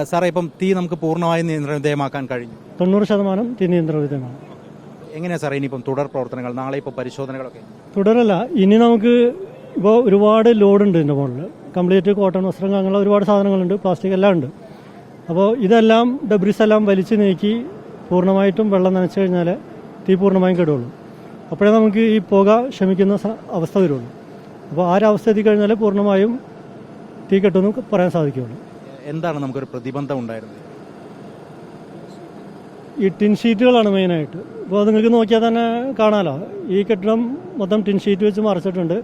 സാറേ, ഇപ്പം തീ നമുക്ക് പൂർണ്ണമായും നിയന്ത്രണ വിധേയമാക്കാൻ കഴിഞ്ഞു? 90% തീ നിയന്ത്രണ വിധേയമാണ്. എങ്ങനെയാണ് സാറേ ഇനിയിപ്പം തുടർ പ്രവർത്തനങ്ങൾ? നാളെ ഇപ്പോൾ പരിശോധനകളൊക്കെ തുടരല്ല, ഇനി നമുക്ക് ഇപ്പോൾ ഒരുപാട് ലോഡുണ്ട് ഇതിൻ്റെ മുകളിൽ. കംപ്ലീറ്റ് കോട്ടൺ വസ്ത്രങ്ങൾ, അങ്ങനെ ഒരുപാട് സാധനങ്ങളുണ്ട്, പ്ലാസ്റ്റിക് എല്ലാം ഉണ്ട്. അപ്പോൾ ഇതെല്ലാം ഡബ്രിസ് എല്ലാം വലിച്ചു നീക്കി പൂർണ്ണമായിട്ടും വെള്ളം നനച്ചു കഴിഞ്ഞാൽ തീ പൂർണ്ണമായും കെടുള്ളൂ. അപ്പോഴേ നമുക്ക് ഈ പുക ശമിക്കുന്ന അവസ്ഥ വരുള്ളൂ. അപ്പോൾ ആ ഒരവസ്ഥ എത്തിക്കഴിഞ്ഞാൽ പൂർണ്ണമായും തീ കെട്ടുമെന്ന് പറയാൻ സാധിക്കുകയുള്ളൂ. എന്താണ് നമുക്കൊരു പ്രതിബന്ധം ഉണ്ടായിരുന്നത്? ഈ ടിൻ ഷീറ്റുകളാണ് മെയിനായിട്ട്. ഇപ്പോൾ നിങ്ങൾക്ക് നോക്കിയാൽ തന്നെ കാണാമല്ലോ, ഈ കെട്ടിടം മൊത്തം ടിൻ ഷീറ്റ് വെച്ച് മറച്ചിട്ടുണ്ട്.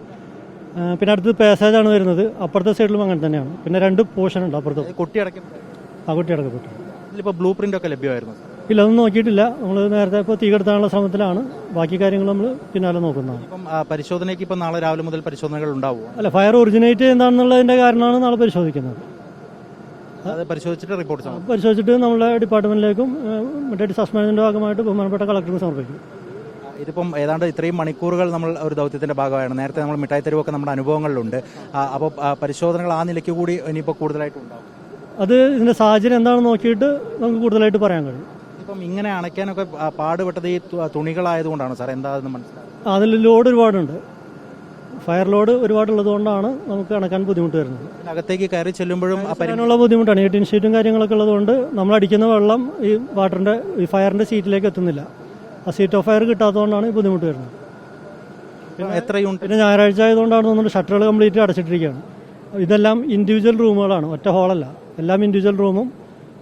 പിന്നെ അടുത്ത് പാസേജാണ് വരുന്നത്, അപ്പുറത്തെ സൈഡിലും അങ്ങനെ തന്നെയാണ്. പിന്നെ 2 പോർഷൻ ഉണ്ട് അപ്പുറത്ത്. കുട്ടി അടക്കപ്പെട്ടു. ഇതിലിപ്പോൾ ബ്ലൂ പ്രിന്റ് ഒക്കെ ലഭ്യമായിരുന്നു? ഇല്ല, അതൊന്നും നോക്കിയിട്ടില്ല. നമ്മൾ നേരത്തെ ഇപ്പോൾ തീ കെടുത്താനുള്ള ശ്രമത്തിലാണ്. ബാക്കി കാര്യങ്ങൾ നമ്മൾ പിന്നാലെ നോക്കുന്നതാണ്. ഇപ്പം പരിശോധനയ്ക്ക് ഇപ്പം നാളെ രാവിലെ മുതൽ പരിശോധനകൾ ഉണ്ടാവുമോ? അല്ല, ഫയർ ഒറിജിനേറ്റ് എന്താണെന്നുള്ളതിൻ്റെ കാരണമാണ് നാളെ പരിശോധിക്കുന്നത്. അത് പരിശോധിച്ചിട്ട് റിപ്പോർട്ട് ചെയ്യണം. പരിശോധിച്ചിട്ട് നമ്മുടെ ഡിപ്പാർട്ട്മെന്റിലേക്കും മറ്റേ ഡിസാസ്റ്റർ മാനേജ്മെന്റിന്റെ ഭാഗമായിട്ട് ബഹുമാനപ്പെട്ട കളക്ടർക്ക് സമർപ്പിക്കും. ഇതിപ്പം ഏതാണ്ട് ഇത്രയും മണിക്കൂറുകൾ നമ്മൾ ഒരു ദൗത്യത്തിന്റെ ഭാഗമാണ്. നേരത്തെ നമ്മൾ മിഠായി തെരുവൊക്കെ നമ്മുടെ അനുഭവങ്ങളിലുണ്ട്. അപ്പോൾ പരിശോധനകൾ ആ നിലയ്ക്ക് കൂടി ഇനിയിപ്പോൾ കൂടുതലായിട്ട് ഉണ്ടാവും. അത് ഇതിന്റെ സാഹചര്യം എന്താണെന്ന് നോക്കിയിട്ട് നമുക്ക് കൂടുതലായിട്ട് പറയാൻ കഴിയും. ഇപ്പം ഇങ്ങനെ അണയ്ക്കാനൊക്കെ പാടുപെട്ടത് ഈ തുണികളായതുകൊണ്ടാണ് സാർ? എന്താണെന്ന് മനസ്സിലാവും. അതിൽ ലോഡ് ഒരുപാടുണ്ട്, ഫയർ ലോഡ് ഒരുപാടുള്ളത് കൊണ്ടാണ് നമുക്ക് അണക്കാൻ ബുദ്ധിമുട്ട് വരുന്നത്. അകത്തേക്ക് കയറി ചെല്ലുമ്പോഴും അതിനുള്ള ബുദ്ധിമുട്ടാണ്. ഈ ടിൻ ഷീറ്റും കാര്യങ്ങളൊക്കെ ഉള്ളതുകൊണ്ട് നമ്മൾ അടിക്കുന്ന വെള്ളം ഈ വാട്ടറിന്റെ ഈ ഫയറിന്റെ സീറ്റിലേക്ക് എത്തുന്നില്ല. ആ സീറ്റ് ഓഫ് ഫയർ കിട്ടാത്തതുകൊണ്ടാണ് ഈ ബുദ്ധിമുട്ട് വരുന്നത്. പിന്നെ ഞായറാഴ്ച ആയതുകൊണ്ടാണ് തോന്നുന്നത് ഷട്ടറുകൾ കംപ്ലീറ്റ് അടച്ചിട്ടിരിക്കുകയാണ്. ഇതെല്ലാം ഇൻഡിവിജ്വൽ റൂമുകളാണ്, ഒറ്റ ഹോളല്ല. എല്ലാം ഇൻഡിവിജ്വൽ റൂമും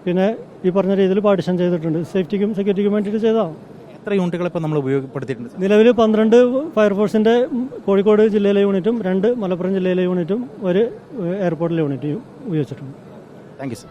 പിന്നെ ഈ പറഞ്ഞ രീതിയിൽ പാർട്ടിഷൻ ചെയ്തിട്ടുണ്ട്. സേഫ്റ്റിക്കും സെക്യൂരിറ്റിക്കും വേണ്ടിയിട്ട് ചെയ്തതാണ്. എത്ര യൂണിറ്റുകൾ ഇപ്പോൾ നമ്മൾ ഉപയോഗപ്പെടുത്തിയിട്ടുണ്ട്? നിലവിൽ 12 ഫയർഫോഴ്സിന്റെ കോഴിക്കോട് ജില്ലയിലെ യൂണിറ്റും 2 മലപ്പുറം ജില്ലയിലെ യൂണിറ്റും 1 എയർപോർട്ടിലെ യൂണിറ്റും ഉപയോഗിച്ചിട്ടുണ്ട്. Thank you sir.